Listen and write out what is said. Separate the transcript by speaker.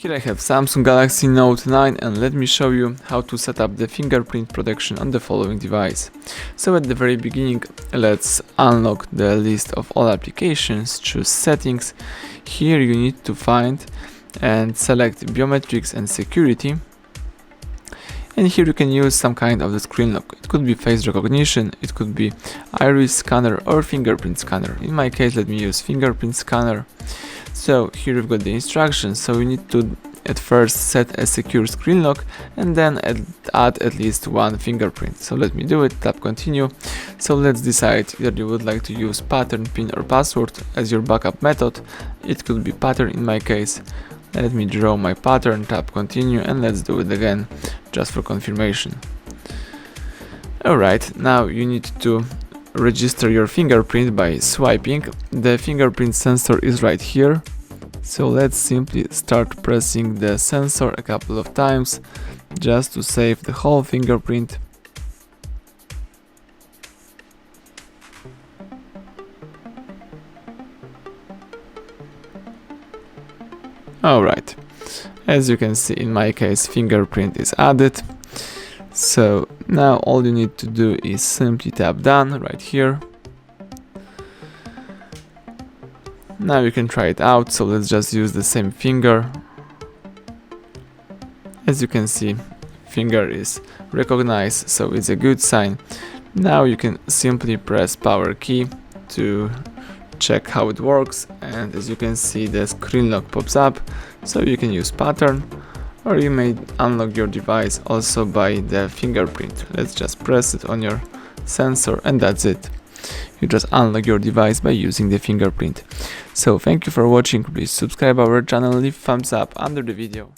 Speaker 1: Here I have Samsung Galaxy Note 9 and let me show you how to set up the fingerprint protection on the following device. So at the very beginning, let's unlock the list of all applications, choose settings. Here you need to find and select Biometrics and Security. And here you can use some kind of the screen lock. It could be face recognition, it could be iris scanner or fingerprint scanner. In my case, let me use fingerprint scanner. So here you've got the instructions. So you need to at first set a secure screen lock and then add at least one fingerprint. So let me do it, tap continue. So let's decide that you would like to use pattern, pin or password as your backup method. It could be pattern in my case. Let me draw my pattern, tap continue, and let's do it again just for confirmation. Alright, now you need to register your fingerprint by swiping. The fingerprint sensor is right here. So let's simply start pressing the sensor a couple of times just to save the whole fingerprint. Alright, as you can see, in my case, fingerprint is added. So now all you need to do is simply tap done right here. Now you can try it out, so let's just use the same finger. As you can see, finger is recognized, so it's a good sign. Now you can simply press power key to check how it works, and as you can see, the screen lock pops up. So you can use pattern, or you may unlock your device also by the fingerprint. Let's just press it on your sensor and that's it. You just unlock your device by using the fingerprint. So thank you for watching. Please subscribe our channel, leave thumbs up under the video.